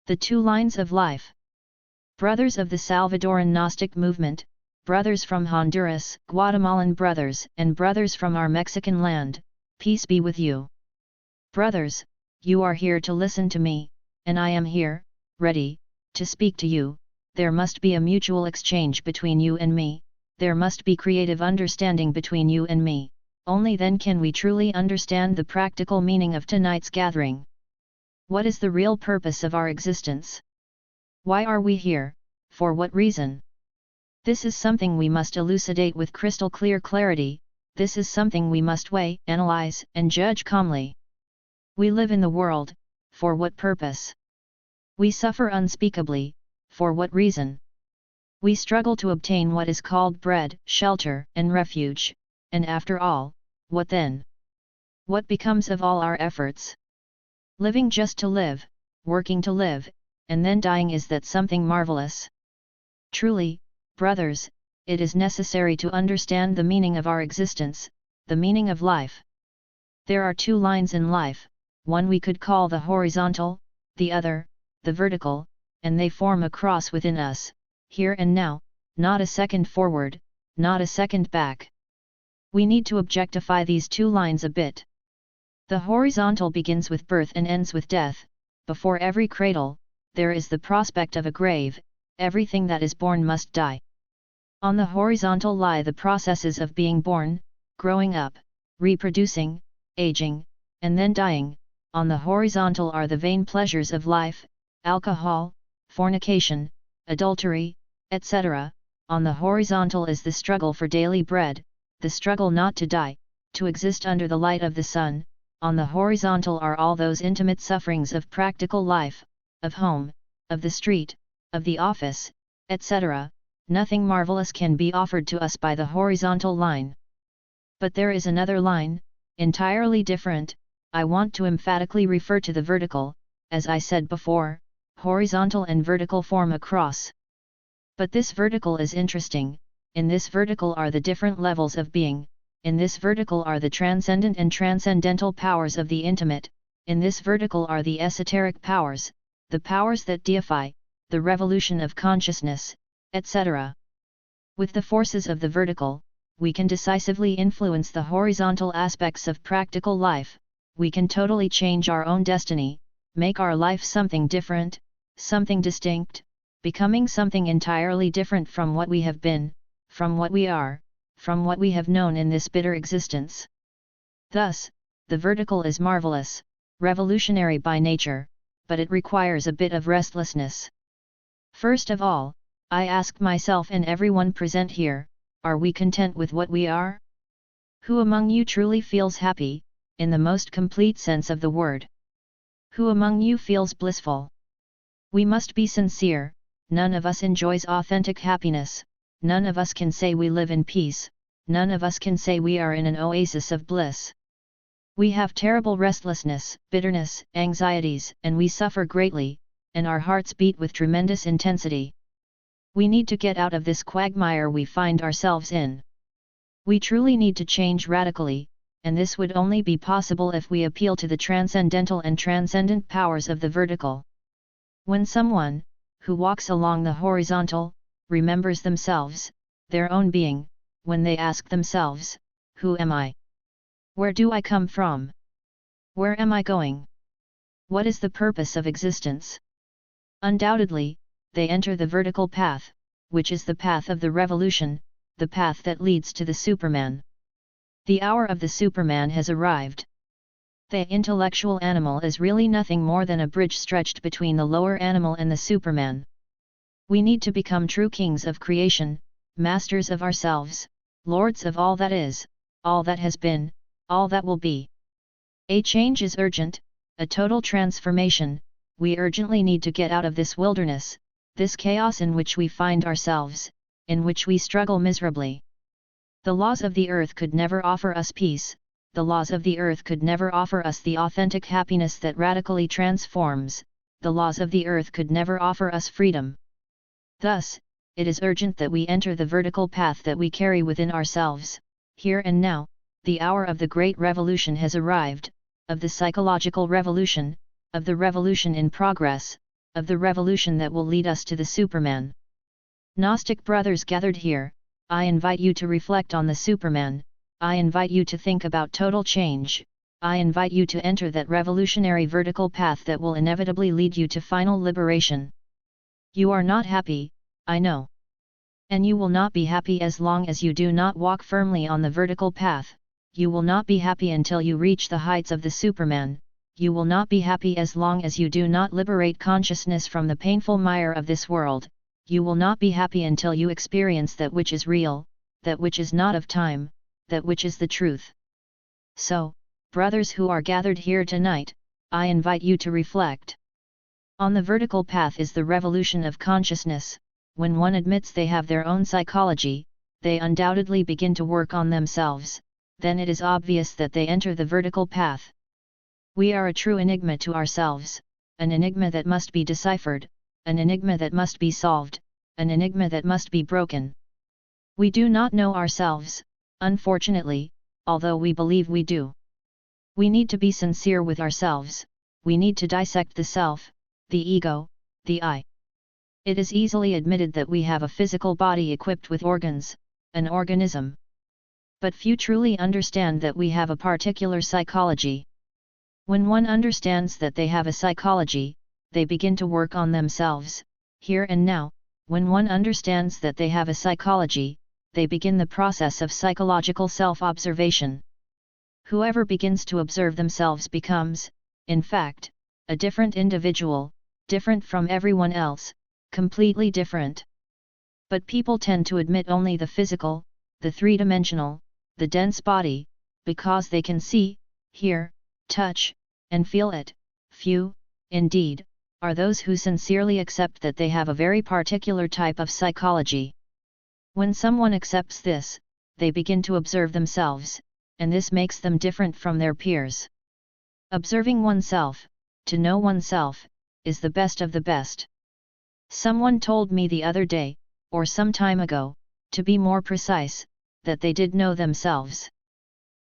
The two lines of life. Brothers of the Salvadoran Gnostic movement, brothers from Honduras, Guatemalan brothers, and brothers from our Mexican land, peace be with you. Brothers, you are here to listen to me, and I am here, ready, to speak to you. There must be a mutual exchange between you and me, there must be creative understanding between you and me, only then can we truly understand the practical meaning of tonight's gathering. What is the real purpose of our existence? Why are we here, for what reason? This is something we must elucidate with crystal clear clarity, this is something we must weigh, analyze, and judge calmly. We live in the world, for what purpose? We suffer unspeakably, for what reason? We struggle to obtain what is called bread, shelter, and refuge, and after all, what then? What becomes of all our efforts? Living just to live, working to live, and then dying, is that something marvelous? Truly, brothers, it is necessary to understand the meaning of our existence, the meaning of life. There are two lines in life, one we could call the horizontal, the other, the vertical, and they form a cross within us, here and now, not a second forward, not a second back. We need to objectify these two lines a bit. The horizontal begins with birth and ends with death. Before every cradle, there is the prospect of a grave, everything that is born must die. On the horizontal lie the processes of being born, growing up, reproducing, aging, and then dying. On the horizontal are the vain pleasures of life, alcohol, fornication, adultery, etc. On the horizontal is the struggle for daily bread, the struggle not to die, to exist under the light of the sun. On the horizontal are all those intimate sufferings of practical life, of home, of the street, of the office, etc. Nothing marvelous can be offered to us by the horizontal line. But there is another line, entirely different. I want to emphatically refer to the vertical. As I said before, horizontal and vertical form a cross. But this vertical is interesting. In this vertical are the different levels of being. In this vertical are the transcendent and transcendental powers of the intimate, in this vertical are the esoteric powers, the powers that deify, the revolution of consciousness, etc. With the forces of the vertical, we can decisively influence the horizontal aspects of practical life, we can totally change our own destiny, make our life something different, something distinct, becoming something entirely different from what we have been, from what we are, from what we have known in this bitter existence. Thus, the vertical is marvelous, revolutionary by nature, but it requires a bit of restlessness. First of all, I ask myself and everyone present here, are we content with what we are? Who among you truly feels happy, in the most complete sense of the word? Who among you feels blissful? We must be sincere, none of us enjoys authentic happiness. None of us can say we live in peace, none of us can say we are in an oasis of bliss. We have terrible restlessness, bitterness, anxieties, and we suffer greatly, and our hearts beat with tremendous intensity. We need to get out of this quagmire we find ourselves in. We truly need to change radically, and this would only be possible if we appeal to the transcendental and transcendent powers of the vertical. When someone, who walks along the horizontal, remembers themselves, their own being, when they ask themselves, who am I? Where do I come from? Where am I going? What is the purpose of existence? Undoubtedly, they enter the vertical path, which is the path of the revolution, the path that leads to the Superman. The hour of the Superman has arrived. The intellectual animal is really nothing more than a bridge stretched between the lower animal and the Superman. We need to become true kings of creation, masters of ourselves, lords of all that is, all that has been, all that will be. A change is urgent, a total transformation. We urgently need to get out of this wilderness, this chaos in which we find ourselves, in which we struggle miserably. The laws of the earth could never offer us peace, the laws of the earth could never offer us the authentic happiness that radically transforms, the laws of the earth could never offer us freedom. Thus, it is urgent that we enter the vertical path that we carry within ourselves. Here and now, the hour of the great revolution has arrived, of the psychological revolution, of the revolution in progress, of the revolution that will lead us to the Superman. Gnostic brothers gathered here, I invite you to reflect on the Superman, I invite you to think about total change, I invite you to enter that revolutionary vertical path that will inevitably lead you to final liberation. You are not happy, I know. And you will not be happy as long as you do not walk firmly on the vertical path, you will not be happy until you reach the heights of the Superman, you will not be happy as long as you do not liberate consciousness from the painful mire of this world, you will not be happy until you experience that which is real, that which is not of time, that which is the truth. So, brothers who are gathered here tonight, I invite you to reflect. On the vertical path is the revolution of consciousness. When one admits they have their own psychology, they undoubtedly begin to work on themselves, then it is obvious that they enter the vertical path. We are a true enigma to ourselves, an enigma that must be deciphered, an enigma that must be solved, an enigma that must be broken. We do not know ourselves, unfortunately, although we believe we do. We need to be sincere with ourselves, we need to dissect the self, the ego, the I. It is easily admitted that we have a physical body equipped with organs, an organism. But few truly understand that we have a particular psychology. When one understands that they have a psychology, they begin to work on themselves, here and now. When one understands that they have a psychology, they begin the process of psychological self-observation. Whoever begins to observe themselves becomes, in fact, a different individual, different from everyone else, completely different. But people tend to admit only the physical, the three-dimensional, the dense body, because they can see, hear, touch, and feel it. Few, indeed, are those who sincerely accept that they have a very particular type of psychology. When someone accepts this, they begin to observe themselves, and this makes them different from their peers. Observing oneself, to know oneself, is the best of the best. Someone told me the other day, or some time ago, to be more precise, that they did know themselves.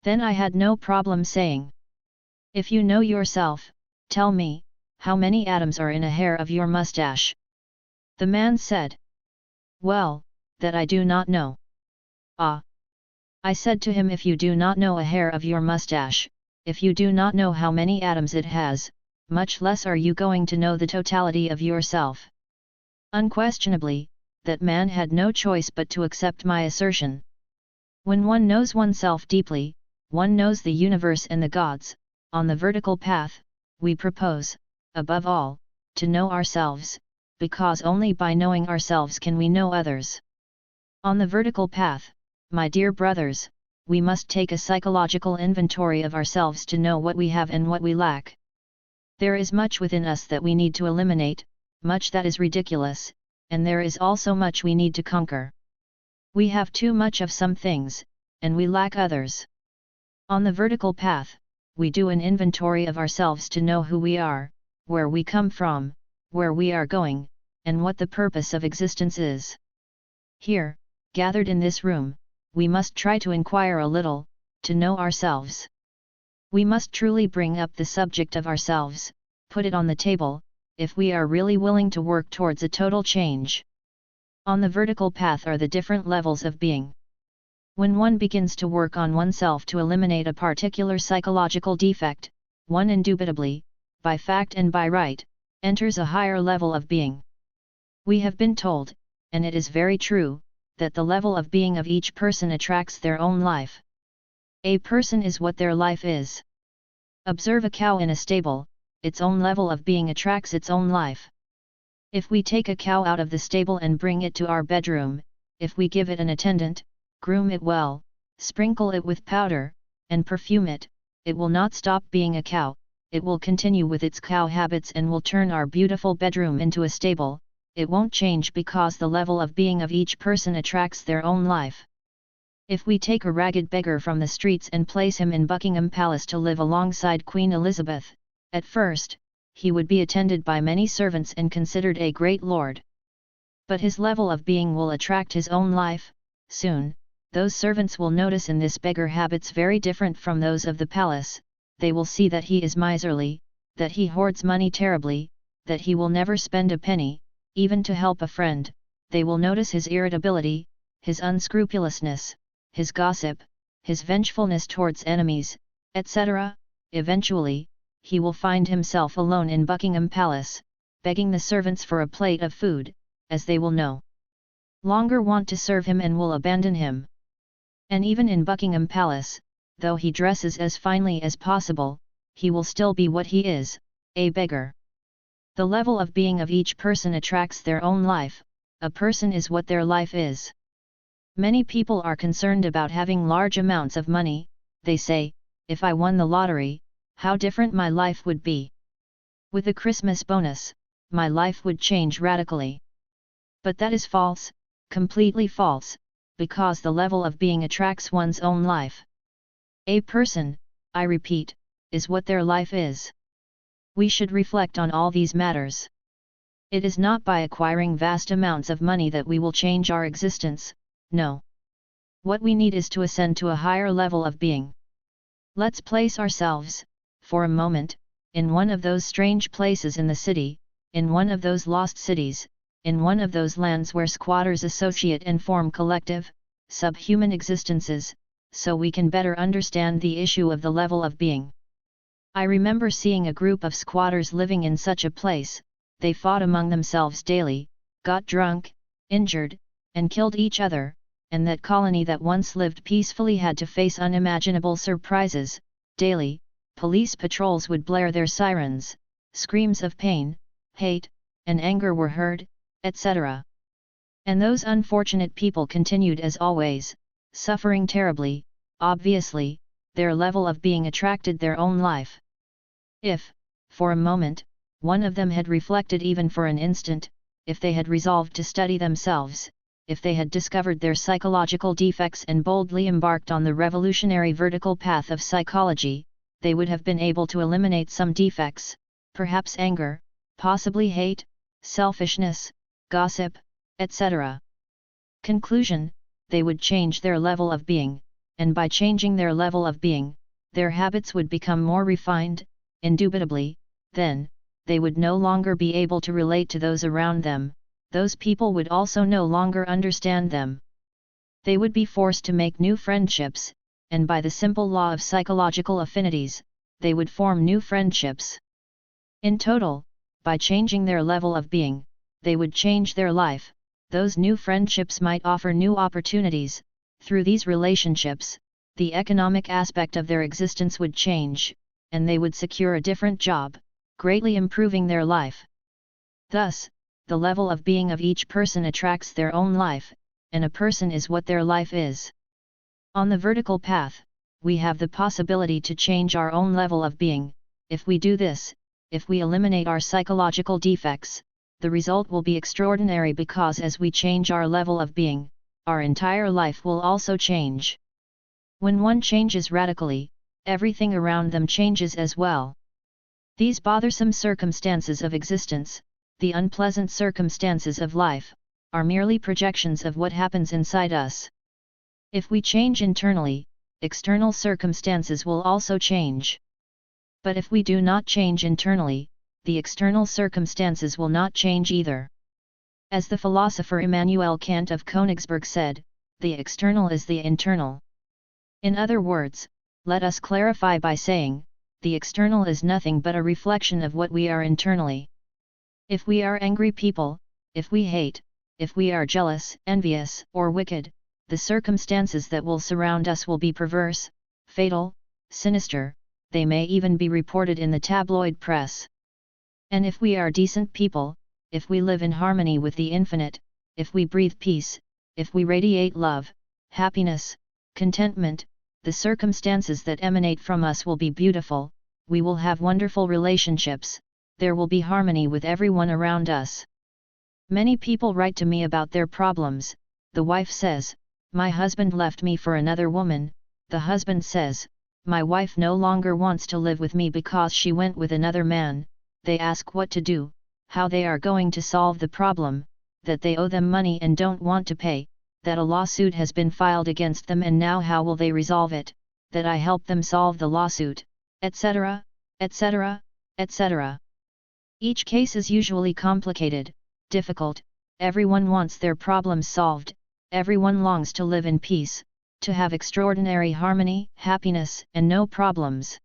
Then I had no problem saying, if you know yourself, tell me, how many atoms are in a hair of your mustache? The man said, well, that I do not know. Ah! I said to him, if you do not know a hair of your mustache, if you do not know how many atoms it has, much less are you going to know the totality of yourself. Unquestionably, that man had no choice but to accept my assertion. When one knows oneself deeply, one knows the universe and the gods. On the vertical path, we propose, above all, to know ourselves, because only by knowing ourselves can we know others. On the vertical path, my dear brothers, we must take a psychological inventory of ourselves to know what we have and what we lack. There is much within us that we need to eliminate, much that is ridiculous, and there is also much we need to conquer. We have too much of some things, and we lack others. On the vertical path, we do an inventory of ourselves to know who we are, where we come from, where we are going, and what the purpose of existence is. Here, gathered in this room, we must try to inquire a little, to know ourselves. We must truly bring up the subject of ourselves, put it on the table, if we are really willing to work towards a total change. On the vertical path are the different levels of being. When one begins to work on oneself to eliminate a particular psychological defect, one indubitably, by fact and by right, enters a higher level of being. We have been told, and it is very true, that the level of being of each person attracts their own life. A person is what their life is. Observe a cow in a stable, its own level of being attracts its own life. If we take a cow out of the stable and bring it to our bedroom, if we give it an attendant, groom it well, sprinkle it with powder, and perfume it, it will not stop being a cow, it will continue with its cow habits and will turn our beautiful bedroom into a stable. It won't change because the level of being of each person attracts their own life. If we take a ragged beggar from the streets and place him in Buckingham Palace to live alongside Queen Elizabeth, at first, he would be attended by many servants and considered a great lord. But his level of being will attract his own life. Soon, those servants will notice in this beggar habits very different from those of the palace, they will see that he is miserly, that he hoards money terribly, that he will never spend a penny, even to help a friend. They will notice his irritability, his unscrupulousness, his gossip, his vengefulness towards enemies, etc. Eventually, he will find himself alone in Buckingham Palace, begging the servants for a plate of food, as they will no longer want to serve him and will abandon him. And even in Buckingham Palace, though he dresses as finely as possible, he will still be what he is, a beggar. The level of being of each person attracts their own life. A person is what their life is. Many people are concerned about having large amounts of money. They say, if I won the lottery, how different my life would be. With a Christmas bonus, my life would change radically. But that is false, completely false, because the level of being attracts one's own life. A person, I repeat, is what their life is. We should reflect on all these matters. It is not by acquiring vast amounts of money that we will change our existence, no. What we need is to ascend to a higher level of being. Let's place ourselves, for a moment, in one of those strange places in the city, in one of those lost cities, in one of those lands where squatters associate and form collective, subhuman existences, so we can better understand the issue of the level of being. I remember seeing a group of squatters living in such a place. They fought among themselves daily, got drunk, injured, and killed each other, and that colony that once lived peacefully had to face unimaginable surprises. Daily, police patrols would blare their sirens, screams of pain, hate, and anger were heard, etc. And those unfortunate people continued as always, suffering terribly. Obviously, their level of being attracted their own life. If, for a moment, one of them had reflected even for an instant, if they had resolved to study themselves, if they had discovered their psychological defects and boldly embarked on the revolutionary vertical path of psychology, they would have been able to eliminate some defects, perhaps anger, possibly hate, selfishness, gossip, etc. Conclusion: they would change their level of being, and by changing their level of being, their habits would become more refined. Indubitably, then, they would no longer be able to relate to those around them. Those people would also no longer understand them. They would be forced to make new friendships, and by the simple law of psychological affinities, they would form new friendships. In total, by changing their level of being, they would change their life. Those new friendships might offer new opportunities. Through these relationships, the economic aspect of their existence would change, and they would secure a different job, greatly improving their life. Thus, the level of being of each person attracts their own life, and a person is what their life is. On the vertical path, we have the possibility to change our own level of being. If we do this, if we eliminate our psychological defects, the result will be extraordinary, because as we change our level of being, our entire life will also change. When one changes radically, everything around them changes as well. These bothersome circumstances of existence, the unpleasant circumstances of life, are merely projections of what happens inside us. If we change internally, external circumstances will also change. But if we do not change internally, the external circumstances will not change either. As the philosopher Immanuel Kant of Königsberg said, the external is the internal. In other words, let us clarify by saying, the external is nothing but a reflection of what we are internally. If we are angry people, if we hate, if we are jealous, envious, or wicked, the circumstances that will surround us will be perverse, fatal, sinister. They may even be reported in the tabloid press. And if we are decent people, if we live in harmony with the infinite, if we breathe peace, if we radiate love, happiness, contentment, the circumstances that emanate from us will be beautiful. We will have wonderful relationships, there will be harmony with everyone around us. Many people write to me about their problems. The wife says, "My husband left me for another woman." The husband says, "My wife no longer wants to live with me because she went with another man." They ask what to do, how they are going to solve the problem, that they owe them money and don't want to pay, that a lawsuit has been filed against them and now how will they resolve it, that I help them solve the lawsuit, etc., etc., etc. Each case is usually complicated, difficult, everyone wants their problems solved, everyone longs to live in peace, to have extraordinary harmony, happiness, and no problems.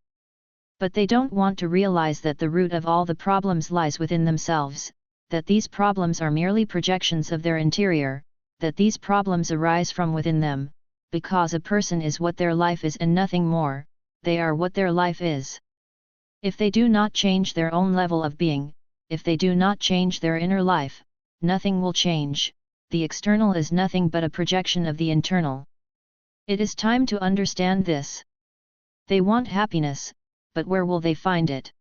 But they don't want to realize that the root of all the problems lies within themselves, that these problems are merely projections of their interior, that these problems arise from within them, because a person is what their life is and nothing more, they are what their life is. If they do not change their own level of being, if they do not change their inner life, nothing will change, the external is nothing but a projection of the internal. It is time to understand this. They want happiness, but where will they find it?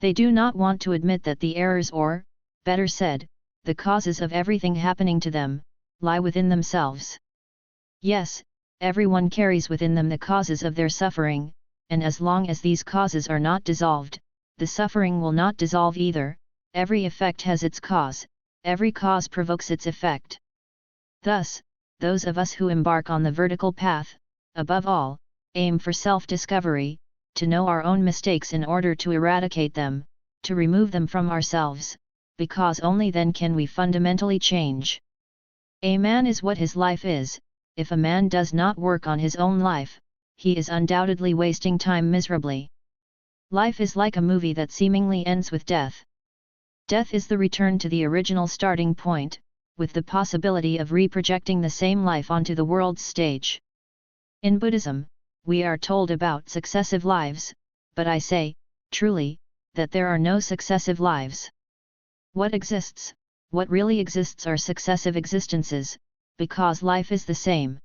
They do not want to admit that the errors or, better said, the causes of everything happening to them, lie within themselves. Yes, everyone carries within them the causes of their suffering, and as long as these causes are not dissolved, the suffering will not dissolve either. Every effect has its cause, every cause provokes its effect. Thus, those of us who embark on the vertical path, above all, aim for self-discovery, to know our own mistakes in order to eradicate them, to remove them from ourselves, because only then can we fundamentally change. A man is what his life is. If a man does not work on his own life, he is undoubtedly wasting time miserably. Life is like a movie that seemingly ends with death. Death is the return to the original starting point, with the possibility of reprojecting the same life onto the world's stage. In Buddhism, we are told about successive lives, but I say, truly, that there are no successive lives. What exists, what really exists are successive existences, because life is the same.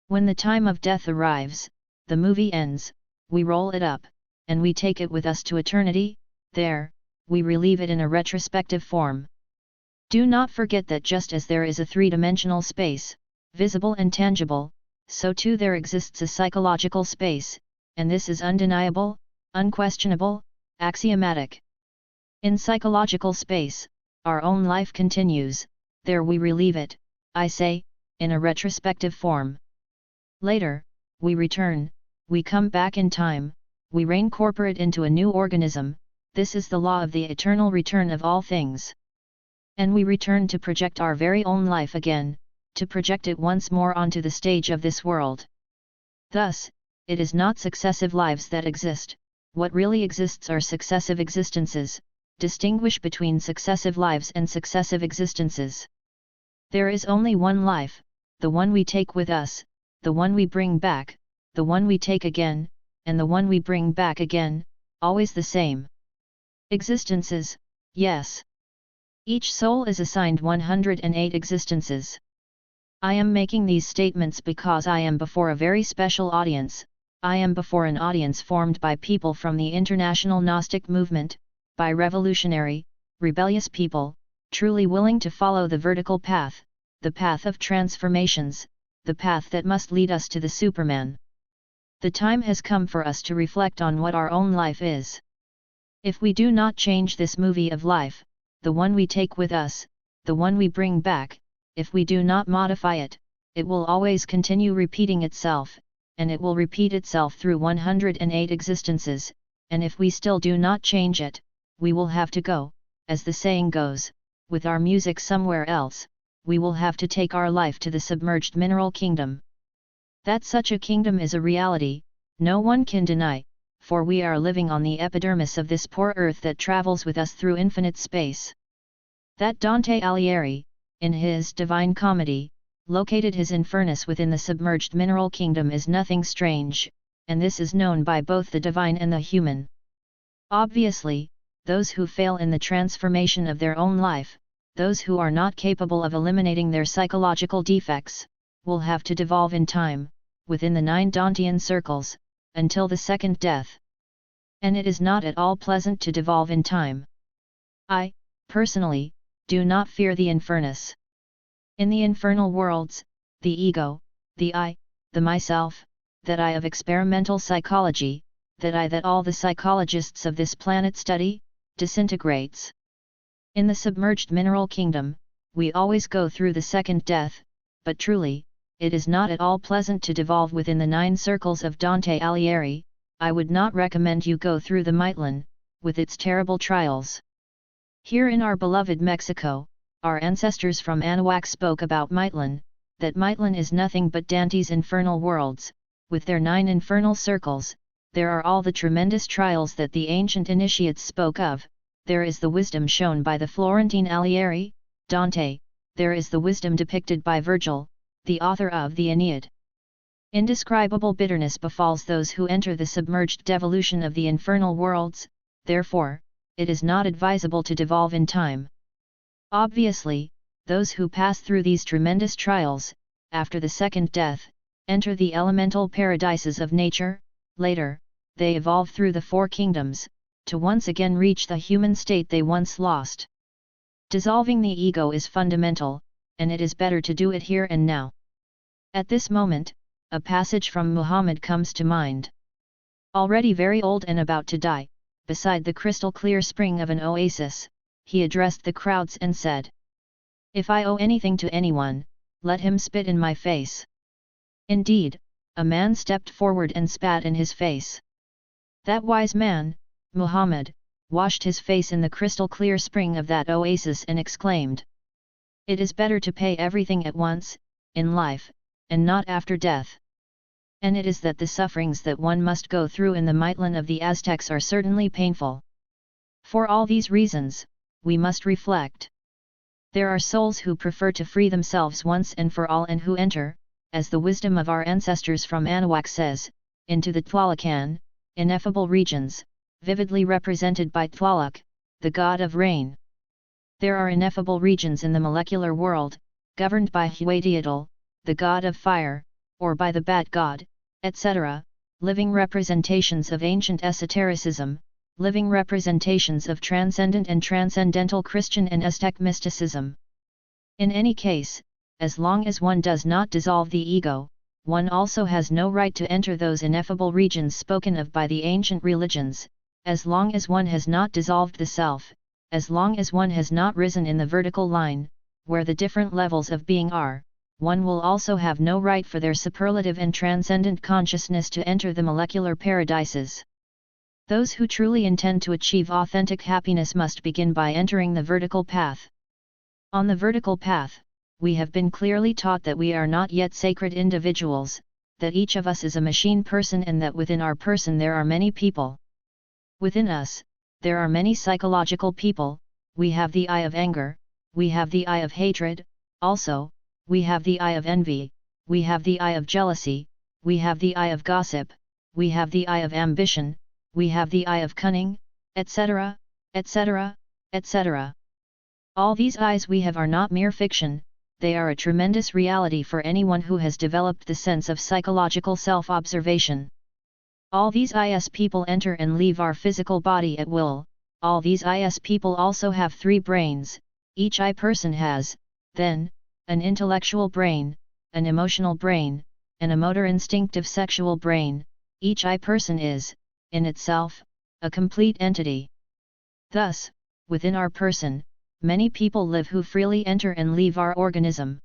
When the time of death arrives, the movie ends, we roll it up, and we take it with us to eternity, there, we relieve it in a retrospective form. Do not forget that just as there is a three-dimensional space, visible and tangible, so too there exists a psychological space, and this is undeniable, unquestionable, axiomatic. In psychological space, our own life continues, there we relieve it, I say, in a retrospective form. Later, we return, we come back in time, we reincorporate into a new organism, this is the law of the eternal return of all things. And we return to project our very own life again, to project it once more onto the stage of this world. Thus, it is not successive lives that exist, what really exists are successive existences. Distinguish between successive lives and successive existences. There is only one life, the one we take with us, the one we bring back, the one we take again, and the one we bring back again, always the same. Existences, yes. Each soul is assigned 108 existences. I am making these statements because I am before a very special audience, I am before an audience formed by people from the international Gnostic movement, by revolutionary, rebellious people, truly willing to follow the vertical path, the path of transformations, the path that must lead us to the Superman. The time has come for us to reflect on what our own life is. If we do not change this movie of life, the one we take with us, the one we bring back, if we do not modify it, it will always continue repeating itself, and it will repeat itself through 108 existences, and if we still do not change it, we will have to go, as the saying goes, with our music somewhere else, we will have to take our life to the submerged mineral kingdom. That such a kingdom is a reality, no one can deny, for we are living on the epidermis of this poor earth that travels with us through infinite space. That Dante Alighieri, in his Divine Comedy, located his Infernus within the submerged mineral kingdom is nothing strange, and this is known by both the divine and the human. Obviously, those who fail in the transformation of their own life, those who are not capable of eliminating their psychological defects, will have to devolve in time, within the 9 Dantean circles, until the second death. And it is not at all pleasant to devolve in time. I, personally, do not fear the Infernus. In the Infernal Worlds, the ego, the I, the myself, that I of experimental psychology, that I that all the psychologists of this planet study, disintegrates. In the submerged mineral kingdom, we always go through the second death, but truly, it is not at all pleasant to devolve within the 9 circles of Dante Alighieri. I would not recommend you go through the Mictlan, with its terrible trials. Here in our beloved Mexico, our ancestors from Anahuac spoke about Mictlan, that Mictlan is nothing but Dante's infernal worlds, with their 9 infernal circles. There are all the tremendous trials that the ancient initiates spoke of. There is the wisdom shown by the Florentine Alighieri, Dante, there is the wisdom depicted by Virgil, the author of the Aeneid. Indescribable bitterness befalls those who enter the submerged devolution of the infernal worlds, therefore, it is not advisable to devolve in time. Obviously, those who pass through these tremendous trials, after the second death, enter the elemental paradises of nature. Later, they evolve through the 4 kingdoms, to once again reach the human state they once lost. Dissolving the ego is fundamental, and it is better to do it here and now. At this moment, a passage from Muhammad comes to mind. Already very old and about to die, beside the crystal clear spring of an oasis, he addressed the crowds and said, "If I owe anything to anyone, let him spit in my face." Indeed, a man stepped forward and spat in his face. That wise man, Muhammad, washed his face in the crystal clear spring of that oasis and exclaimed, "It is better to pay everything at once, in life, and not after death." And it is that the sufferings that one must go through in the Mictlan of the Aztecs are certainly painful. For all these reasons, we must reflect. There are souls who prefer to free themselves once and for all and who enter, as the wisdom of our ancestors from Anahuac says, into the Tlalocan, ineffable regions, vividly represented by Tlaloc, the god of rain. There are ineffable regions in the molecular world, governed by Huadiatl, the god of fire, or by the bat god, etc., living representations of ancient esotericism, living representations of transcendent and transcendental Christian and Aztec mysticism. In any case, as long as one does not dissolve the ego, one also has no right to enter those ineffable regions spoken of by the ancient religions. As long as one has not dissolved the self, as long as one has not risen in the vertical line, where the different levels of being are, one will also have no right for their superlative and transcendent consciousness to enter the molecular paradises. Those who truly intend to achieve authentic happiness must begin by entering the vertical path. On the vertical path, we have been clearly taught that we are not yet sacred individuals, that each of us is a machine person and that within our person there are many people. Within us, there are many psychological people. We have the eye of anger, we have the eye of hatred, also, we have the eye of envy, we have the eye of jealousy, we have the eye of gossip, we have the eye of ambition, we have the eye of cunning, etc., etc., etc. All these eyes we have are not mere fiction, they are a tremendous reality for anyone who has developed the sense of psychological self-observation. All these IS people enter and leave our physical body at will. All these IS people also have 3 brains. Each I person has, then, an intellectual brain, an emotional brain, and a motor instinctive sexual brain. Each I person is, in itself, a complete entity. Thus, within our person, many people live who freely enter and leave our organism.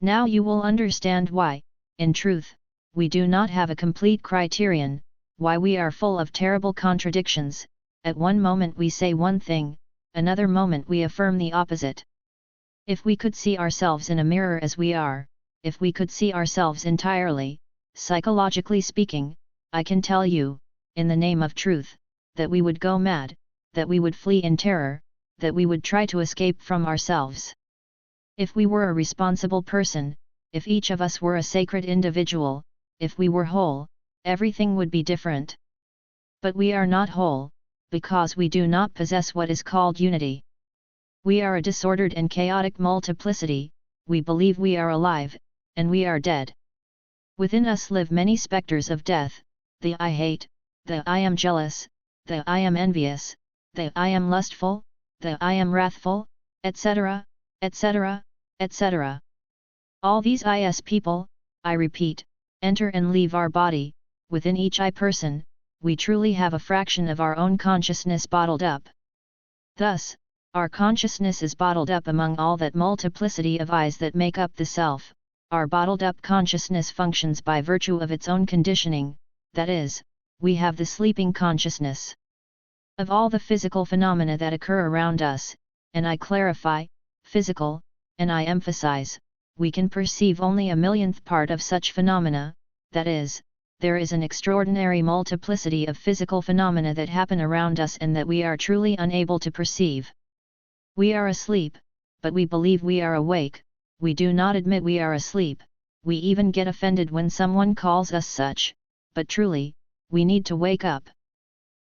Now you will understand why, in truth, we do not have a complete criterion, why we are full of terrible contradictions. At one moment we say one thing, another moment we affirm the opposite. If we could see ourselves in a mirror as we are, if we could see ourselves entirely, psychologically speaking, I can tell you, in the name of truth, that we would go mad, that we would flee in terror, that we would try to escape from ourselves. If we were a responsible person, if each of us were a sacred individual, if we were whole, everything would be different. But we are not whole, because we do not possess what is called unity. We are a disordered and chaotic multiplicity. We believe we are alive, and we are dead. Within us live many specters of death, the I hate, the I am jealous, the I am envious, the I am lustful, the I am wrathful, etc., etc., etc. All these IS people, I repeat, enter and leave our body. Within each I person, we truly have a fraction of our own consciousness bottled up. Thus, our consciousness is bottled up among all that multiplicity of I's that make up the self. Our bottled up consciousness functions by virtue of its own conditioning, that is, we have the sleeping consciousness. Of all the physical phenomena that occur around us, and I clarify, physical, and I emphasize, we can perceive only a millionth part of such phenomena, that is, there is an extraordinary multiplicity of physical phenomena that happen around us and that we are truly unable to perceive. We are asleep, but we believe we are awake, we do not admit we are asleep, we even get offended when someone calls us such, but truly, we need to wake up.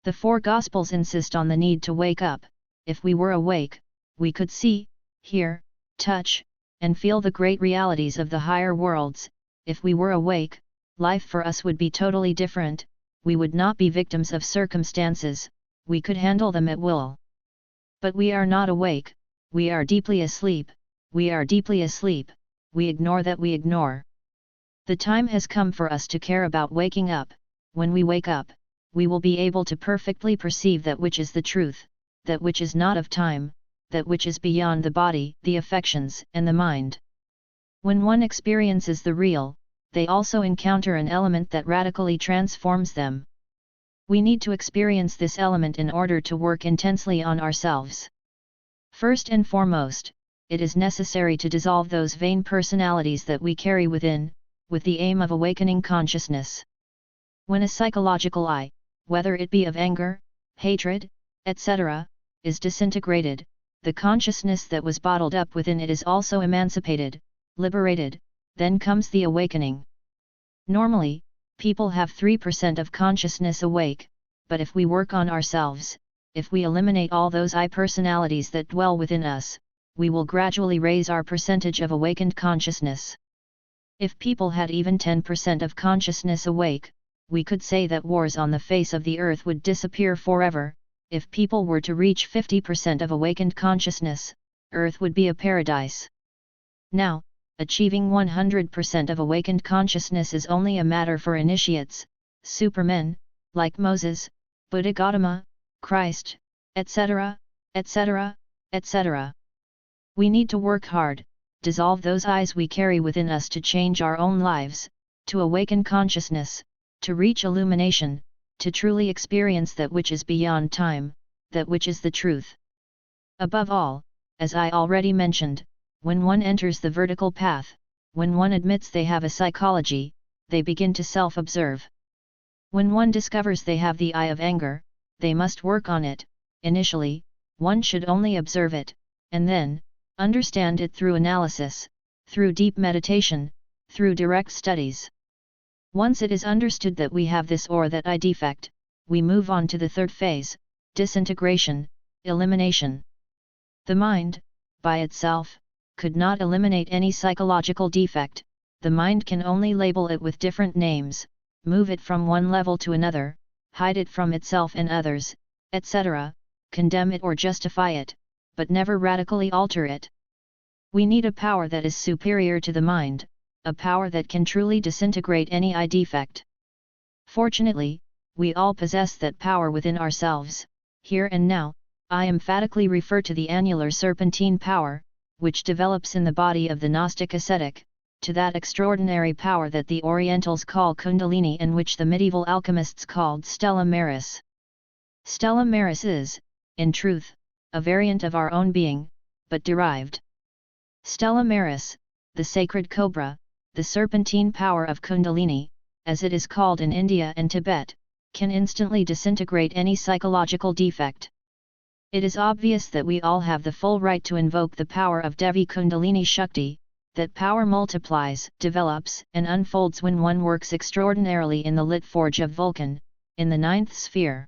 The four Gospels insist on the need to wake up. If we were awake, we could see, hear, touch, and feel the great realities of the higher worlds. If we were awake, life for us would be totally different, we would not be victims of circumstances, we could handle them at will. But we are not awake, we are deeply asleep, we are deeply asleep, we ignore that we ignore. The time has come for us to care about waking up. When we wake up, we will be able to perfectly perceive that which is the truth, that which is not of time, that which is beyond the body, the affections, and the mind. When one experiences the real, they also encounter an element that radically transforms them. We need to experience this element in order to work intensely on ourselves. First and foremost, it is necessary to dissolve those vain personalities that we carry within, with the aim of awakening consciousness. When a psychological I, whether it be of anger, hatred, etc., is disintegrated, the consciousness that was bottled up within it is also emancipated, liberated, then comes the awakening. Normally, people have 3% of consciousness awake, but if we work on ourselves, if we eliminate all those I personalities that dwell within us, we will gradually raise our percentage of awakened consciousness. If people had even 10% of consciousness awake, we could say that wars on the face of the earth would disappear forever. If people were to reach 50% of awakened consciousness, earth would be a paradise. Now, achieving 100% of awakened consciousness is only a matter for initiates, supermen, like Moses, Buddha Gautama, Christ, etc., etc., etc. We need to work hard, dissolve those eyes we carry within us to change our own lives, to awaken consciousness, to reach illumination, to truly experience that which is beyond time, that which is the truth. Above all, as I already mentioned, when one enters the vertical path, when one admits they have a psychology, they begin to self-observe. When one discovers they have the eye of anger, they must work on it. Initially, one should only observe it, and then, understand it through analysis, through deep meditation, through direct studies. Once it is understood that we have this or that I defect, we move on to the third phase, disintegration, elimination. The mind, by itself, could not eliminate any psychological defect, the mind can only label it with different names, move it from one level to another, hide it from itself and others, etc., condemn it or justify it, but never radically alter it. We need a power that is superior to the mind, a power that can truly disintegrate any I defect. Fortunately, we all possess that power within ourselves. Here and now, I emphatically refer to the annular serpentine power, which develops in the body of the Gnostic ascetic, to that extraordinary power that the Orientals call kundalini and which the medieval alchemists called stella maris. Stella maris is, in truth, a variant of our own being, but derived. Stella maris, the sacred cobra, the serpentine power of kundalini, as it is called in India and Tibet, can instantly disintegrate any psychological defect. It is obvious that we all have the full right to invoke the power of Devi Kundalini Shakti. That power multiplies, develops, and unfolds when one works extraordinarily in the lit forge of Vulcan, in the ninth sphere.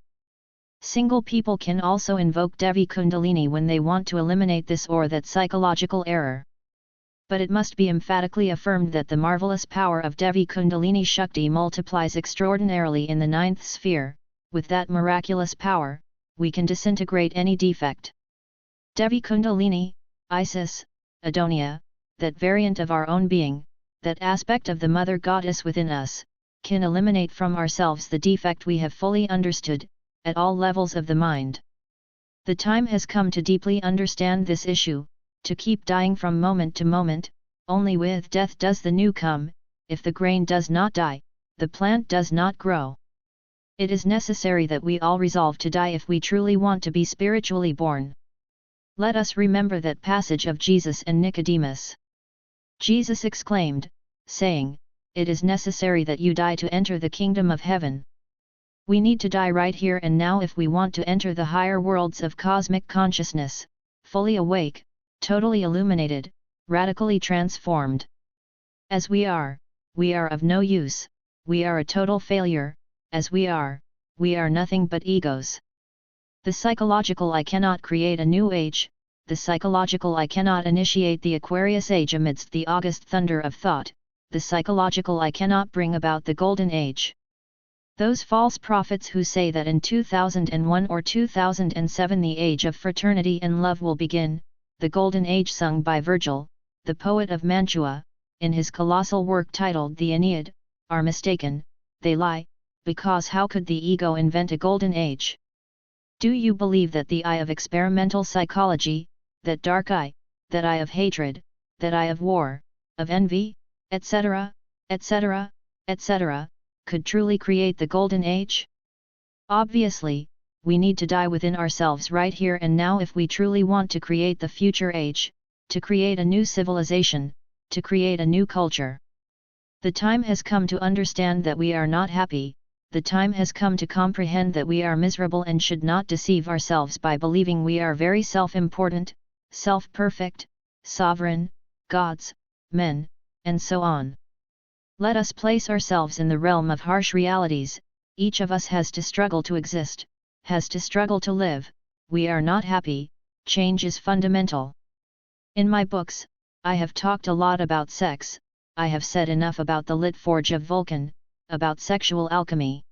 Single people can also invoke Devi Kundalini when they want to eliminate this or that psychological error. But it must be emphatically affirmed that the marvelous power of Devi Kundalini Shakti multiplies extraordinarily in the ninth sphere. With that miraculous power, we can disintegrate any defect. Devi Kundalini, Isis, Adonia, that variant of our own being, that aspect of the mother goddess within us, can eliminate from ourselves the defect we have fully understood, at all levels of the mind. The time has come to deeply understand this issue, to keep dying from moment to moment. Only with death does the new come. If the grain does not die, the plant does not grow. It is necessary that we all resolve to die if we truly want to be spiritually born. Let us remember that passage of Jesus and Nicodemus. Jesus exclaimed, saying, "It is necessary that you die to enter the kingdom of heaven." We need to die right here and now if we want to enter the higher worlds of cosmic consciousness, fully awake, totally illuminated, radically transformed. As we are of no use, we are a total failure, as we are nothing but egos. The psychological I cannot create a new age, the psychological I cannot initiate the Aquarius age amidst the august thunder of thought, the psychological I cannot bring about the golden age. Those false prophets who say that in 2001 or 2007 the age of fraternity and love will begin, the golden age sung by Virgil, the poet of Mantua, in his colossal work titled The Aeneid, are mistaken, they lie, because how could the ego invent a golden age? Do you believe that the eye of experimental psychology, that dark eye, that eye of hatred, that eye of war, of envy, etc., etc., etc., could truly create the golden age? Obviously, we need to die within ourselves right here and now if we truly want to create the future age, to create a new civilization, to create a new culture. The time has come to understand that we are not happy, the time has come to comprehend that we are miserable and should not deceive ourselves by believing we are very self-important, self-perfect, sovereign, gods, men, and so on. Let us place ourselves in the realm of harsh realities. Each of us has to struggle to exist, has to struggle to live. We are not happy, change is fundamental. In my books, I have talked a lot about sex, I have said enough about the lit forge of Vulcan, about sexual alchemy.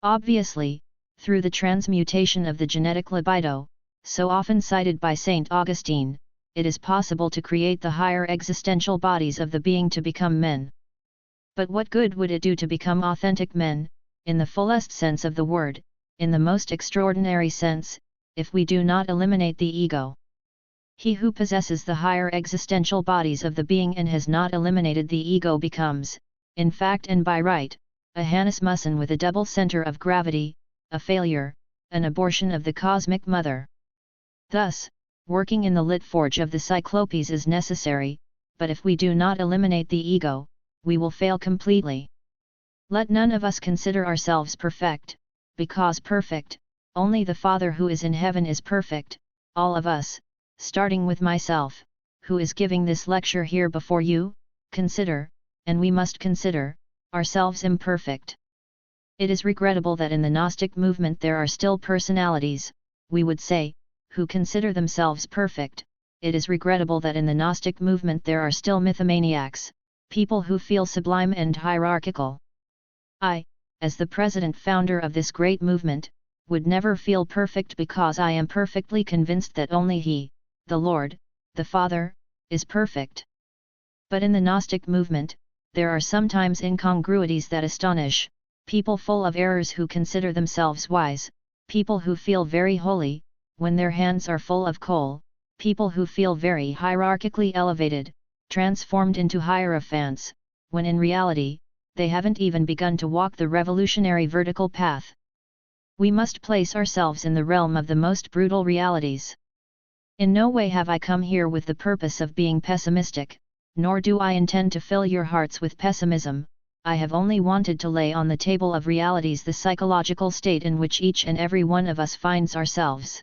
Obviously, through the transmutation of the genetic libido, so often cited by Saint Augustine, it is possible to create the higher existential bodies of the being to become men. But what good would it do to become authentic men, in the fullest sense of the word, in the most extraordinary sense, if we do not eliminate the ego? He who possesses the higher existential bodies of the being and has not eliminated the ego becomes, in fact and by right, a Hannes Mussen with a double center of gravity, a failure, an abortion of the cosmic mother. Thus, working in the lit forge of the Cyclopes is necessary, but if we do not eliminate the ego, we will fail completely. Let none of us consider ourselves perfect, because perfect, only the Father who is in heaven is perfect. All of us, starting with myself, who is giving this lecture here before you, consider, and we must consider, ourselves imperfect. It is regrettable that in the Gnostic movement there are still personalities, we would say, who consider themselves perfect. It is regrettable that in the Gnostic movement there are still mythomaniacs, people who feel sublime and hierarchical. I, as the president founder of this great movement, would never feel perfect because I am perfectly convinced that only He, the Lord, the Father, is perfect. But in the Gnostic movement, there are sometimes incongruities that astonish, people full of errors who consider themselves wise, people who feel very holy, when their hands are full of coal, people who feel very hierarchically elevated, transformed into hierophants, when in reality, they haven't even begun to walk the revolutionary vertical path. We must place ourselves in the realm of the most brutal realities. In no way have I come here with the purpose of being pessimistic, nor do I intend to fill your hearts with pessimism. I have only wanted to lay on the table of realities the psychological state in which each and every one of us finds ourselves.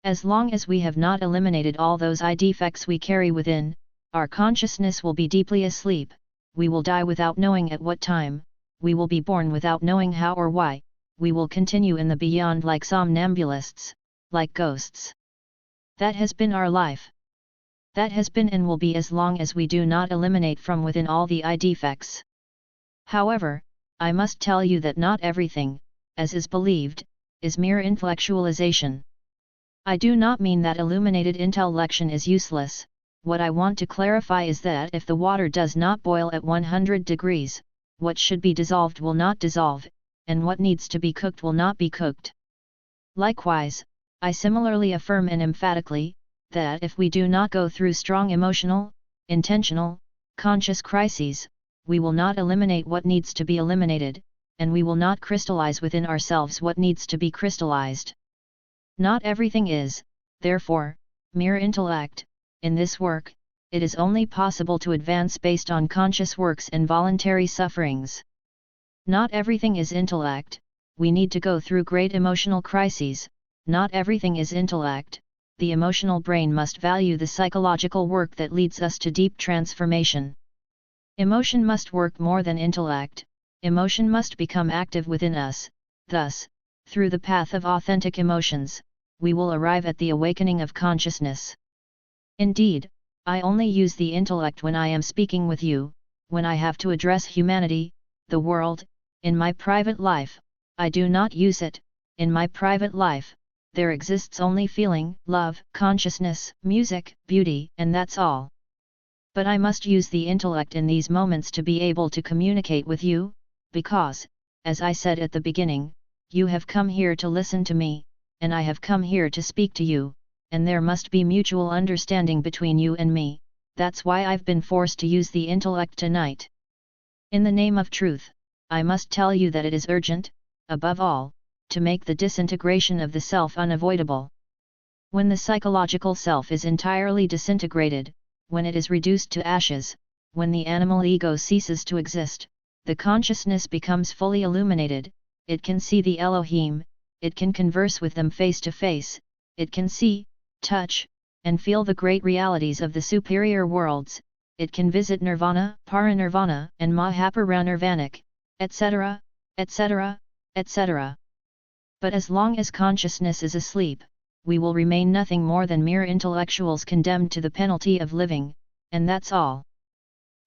As long as we have not eliminated all those defects we carry within, our consciousness will be deeply asleep, we will die without knowing at what time, we will be born without knowing how or why, we will continue in the beyond like somnambulists, like ghosts. That has been our life. That has been and will be as long as we do not eliminate from within all the defects. However, I must tell you that not everything, as is believed, is mere intellectualization. I do not mean that illuminated intellection is useless. What I want to clarify is that if the water does not boil at 100 degrees, what should be dissolved will not dissolve, and what needs to be cooked will not be cooked. Likewise, I similarly affirm and emphatically, that if we do not go through strong emotional, intentional, conscious crises, we will not eliminate what needs to be eliminated, and we will not crystallize within ourselves what needs to be crystallized. Not everything is, therefore, mere intellect. In this work, it is only possible to advance based on conscious works and voluntary sufferings. Not everything is intellect, we need to go through great emotional crises. Not everything is intellect, the emotional brain must value the psychological work that leads us to deep transformation. Emotion must work more than intellect, emotion must become active within us, thus, through the path of authentic emotions, we will arrive at the awakening of consciousness. Indeed, I only use the intellect when I am speaking with you, when I have to address humanity, the world. In my private life, I do not use it. In my private life, there exists only feeling, love, consciousness, music, beauty, and that's all. But I must use the intellect in these moments to be able to communicate with you, because, as I said at the beginning, you have come here to listen to me, and I have come here to speak to you, and there must be mutual understanding between you and me. That's why I've been forced to use the intellect tonight. In the name of truth, I must tell you that it is urgent, above all, to make the disintegration of the self unavoidable. When the psychological self is entirely disintegrated, when it is reduced to ashes, when the animal ego ceases to exist, the consciousness becomes fully illuminated, it can see the Elohim, it can converse with them face to face, it can see, touch, and feel the great realities of the superior worlds, it can visit nirvana, parinirvana, and mahaparinirvanic, etc., etc., etc. But as long as consciousness is asleep, we will remain nothing more than mere intellectuals condemned to the penalty of living, and that's all.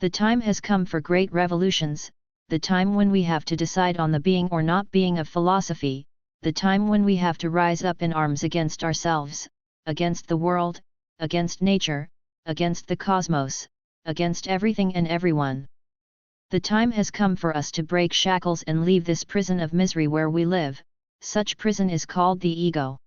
The time has come for great revolutions, the time when we have to decide on the being or not being of philosophy, the time when we have to rise up in arms against ourselves, against the world, against nature, against the cosmos, against everything and everyone. The time has come for us to break shackles and leave this prison of misery where we live. Such prison is called the ego.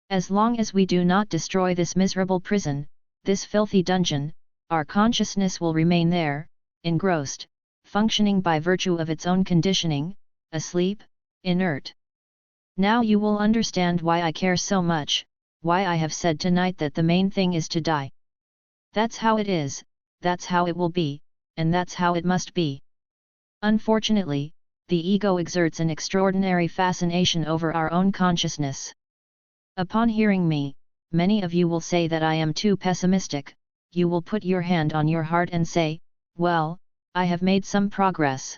As long as we do not destroy this miserable prison, this filthy dungeon, our consciousness will remain there, engrossed, functioning by virtue of its own conditioning, asleep, inert. Now you will understand why I care so much, why I have said tonight that the main thing is to die. That's how it is, that's how it will be, and that's how it must be. Unfortunately, the ego exerts an extraordinary fascination over our own consciousness. Upon hearing me, many of you will say that I am too pessimistic. You will put your hand on your heart and say, well, I have made some progress.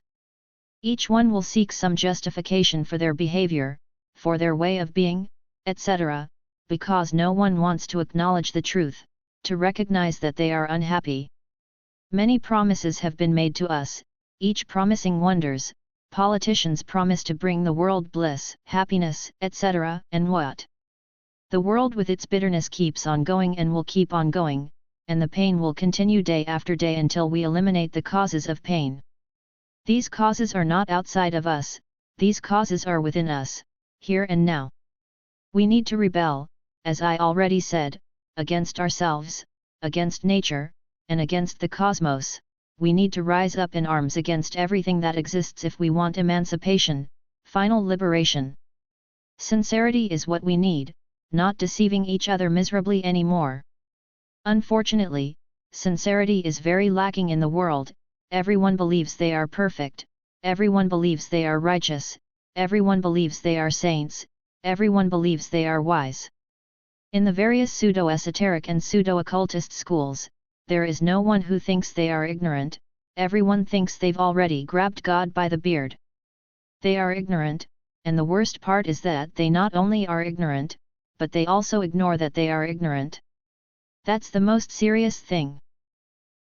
Each one will seek some justification for their behavior, for their way of being, etc., because no one wants to acknowledge the truth, to recognize that they are unhappy. Many promises have been made to us, each promising wonders. Politicians promise to bring the world bliss, happiness, etc., and what? The world with its bitterness keeps on going and will keep on going, and the pain will continue day after day until we eliminate the causes of pain. These causes are not outside of us, these causes are within us, here and now. We need to rebel, as I already said, against ourselves, against nature, and against the cosmos. We need to rise up in arms against everything that exists if we want emancipation, final liberation. Sincerity is what we need, not deceiving each other miserably anymore. Unfortunately, sincerity is very lacking in the world. Everyone believes they are perfect, everyone believes they are righteous, everyone believes they are saints, everyone believes they are wise. In the various pseudo-esoteric and pseudo-occultist schools, there is no one who thinks they are ignorant, everyone thinks they've already grabbed God by the beard. They are ignorant, and the worst part is that they not only are ignorant, but they also ignore that they are ignorant. That's the most serious thing.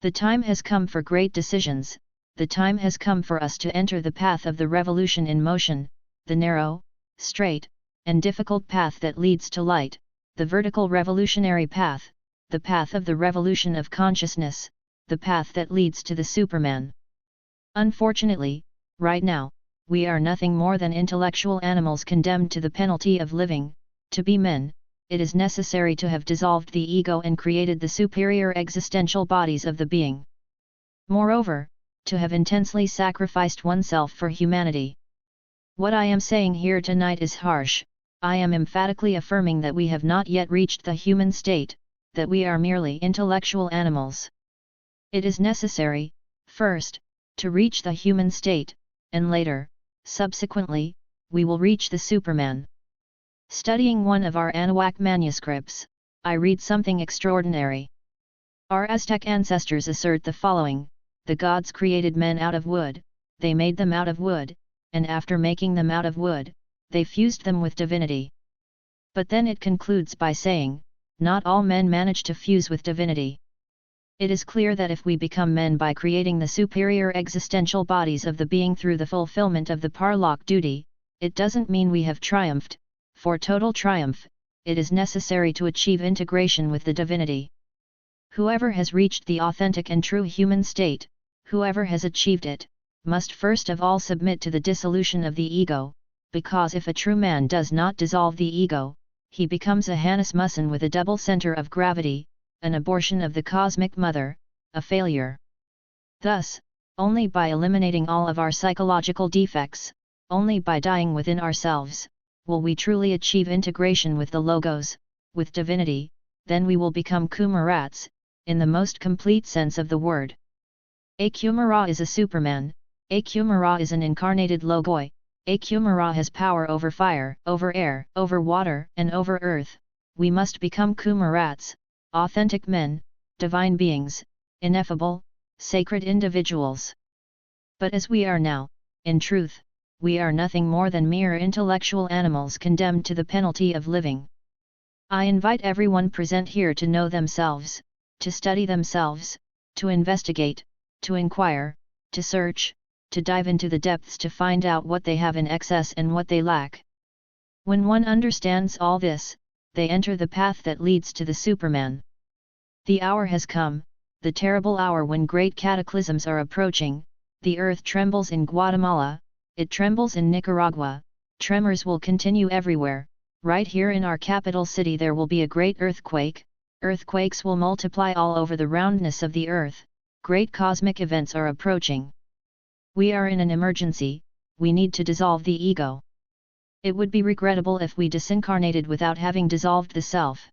The time has come for great decisions, the time has come for us to enter the path of the revolution in motion, the narrow, straight, and difficult path that leads to light, the vertical revolutionary path, the path of the revolution of consciousness, the path that leads to the Superman. Unfortunately, right now, we are nothing more than intellectual animals condemned to the penalty of living. To be men, it is necessary to have dissolved the ego and created the superior existential bodies of the being. Moreover, to have intensely sacrificed oneself for humanity. What I am saying here tonight is harsh. I am emphatically affirming that we have not yet reached the human state, that we are merely intellectual animals. It is necessary, first, to reach the human state, and later, subsequently, we will reach the Superman. Studying one of our Anahuac manuscripts, I read something extraordinary. Our Aztec ancestors assert the following: the gods created men out of wood, they made them out of wood, and after making them out of wood, they fused them with divinity. But then it concludes by saying, not all men manage to fuse with divinity. It is clear that if we become men by creating the superior existential bodies of the being through the fulfillment of the Parlock duty, it doesn't mean we have triumphed. For total triumph, it is necessary to achieve integration with the divinity. Whoever has reached the authentic and true human state, whoever has achieved it, must first of all submit to the dissolution of the ego, because if a true man does not dissolve the ego, he becomes a Hannes Mussen with a double center of gravity, an abortion of the cosmic mother, a failure. Thus, only by eliminating all of our psychological defects, only by dying within ourselves, will we truly achieve integration with the Logos, with divinity, then we will become Kumarats, in the most complete sense of the word. A Kumara is a Superman, a Kumara is an incarnated Logoi, a Kumara has power over fire, over air, over water, and over earth. We must become Kumarats, authentic men, divine beings, ineffable, sacred individuals. But as we are now, in truth, we are nothing more than mere intellectual animals condemned to the penalty of living. I invite everyone present here to know themselves, to study themselves, to investigate, to inquire, to search, to dive into the depths to find out what they have in excess and what they lack. When one understands all this, they enter the path that leads to the Superman. The hour has come, the terrible hour when great cataclysms are approaching. The earth trembles in Guatemala, it trembles in Nicaragua, tremors will continue everywhere. Right here in our capital city there will be a great earthquake, earthquakes will multiply all over the roundness of the earth, great cosmic events are approaching. We are in an emergency, we need to dissolve the ego. It would be regrettable if we disincarnated without having dissolved the self.